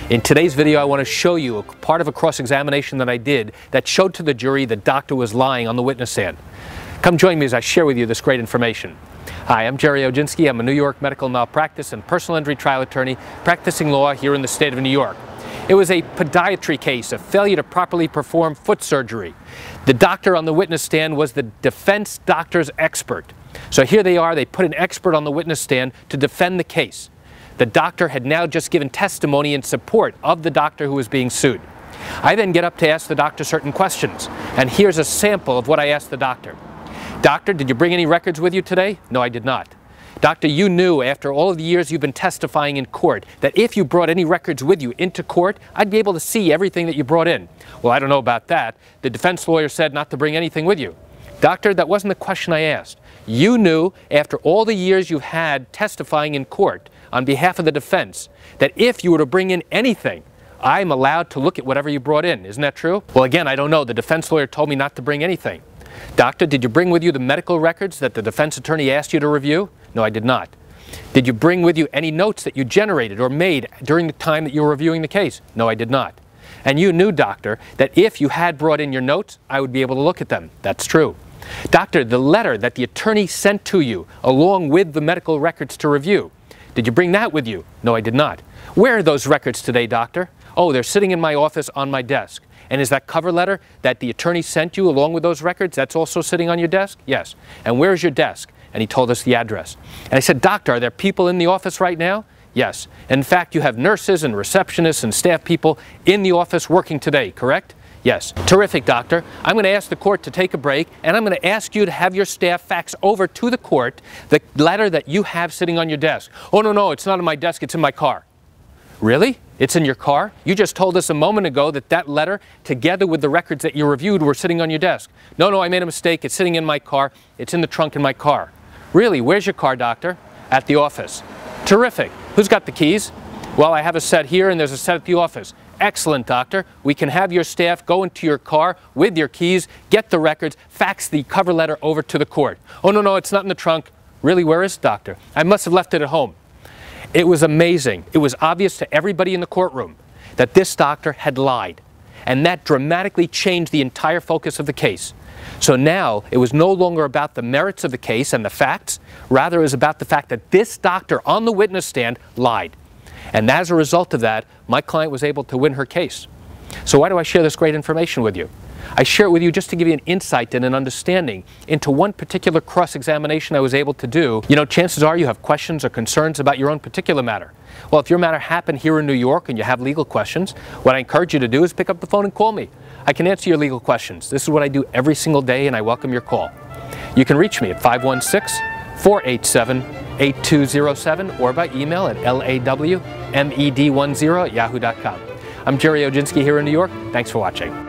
In today's video, I want to show you a part of a cross-examination that I did that showed to the jury the doctor was lying on the witness stand. Come join me as I share with you this great information. Hi, I'm Jerry Oginski. I'm a New York medical malpractice and personal injury trial attorney practicing law here in the state of New York. It was a podiatry case, a failure to properly perform foot surgery. The doctor on the witness stand was the defense doctor's expert. So here they are, they put an expert on the witness stand to defend the case. The doctor had now just given testimony in support of the doctor who was being sued. I then get up to ask the doctor certain questions, and here's a sample of what I asked the doctor. Doctor, did you bring any records with you today? No, I did not. Doctor, you knew after all of the years you've been testifying in court that if you brought any records with you into court, I'd be able to see everything that you brought in. Well, I don't know about that. The defense lawyer said not to bring anything with you. Doctor, that wasn't the question I asked. You knew after all the years you've had testifying in court on behalf of the defense that if you were to bring in anything, I'm allowed to look at whatever you brought in. Isn't that true? Well, again, I don't know. The defense lawyer told me not to bring anything. Doctor, did you bring with you the medical records that the defense attorney asked you to review? No, I did not. Did you bring with you any notes that you generated or made during the time that you were reviewing the case? No, I did not. And you knew, doctor, that if you had brought in your notes, I would be able to look at them. That's true. Doctor, the letter that the attorney sent to you along with the medical records to review, did you bring that with you? No, I did not. Where are those records today, doctor? Oh, they're sitting in my office on my desk. And is that cover letter that the attorney sent you along with those records, that's also sitting on your desk? Yes. And where's your desk? And he told us the address. And I said, doctor, are there people in the office right now? Yes. In fact, you have nurses and receptionists and staff people in the office working today, correct? Yes. Terrific, doctor. I'm going to ask the court to take a break, and I'm going to ask you to have your staff fax over to the court the letter that you have sitting on your desk. Oh, no, it's not on my desk, it's in my car. Really? It's in your car? You just told us a moment ago that that letter, together with the records that you reviewed, were sitting on your desk. No, I made a mistake. It's sitting in my car. It's in the trunk in my car. Really? Where's your car, doctor? At the office. Terrific. Who's got the keys? Well, I have a set here, and there's a set at the office. Excellent, doctor. We can have your staff go into your car with your keys, get the records, fax the cover letter over to the court. Oh, no, it's not in the trunk. Really, where is it, doctor? I must have left it at home. It was amazing. It was obvious to everybody in the courtroom that this doctor had lied, and that dramatically changed the entire focus of the case. So now it was no longer about the merits of the case and the facts, rather it was about the fact that this doctor on the witness stand lied. And as a result of that, my client was able to win her case. So why do I share this great information with you? I share it with you just to give you an insight and an understanding into one particular cross-examination I was able to do. You know, chances are you have questions or concerns about your own particular matter. Well, if your matter happened here in New York and you have legal questions, what I encourage you to do is pick up the phone and call me. I can answer your legal questions. This is what I do every single day, and I welcome your call. You can reach me at 516-487-8207 or by email at lawmed10@yahoo.com. I'm Jerry Oginski here in New York. Thanks for watching.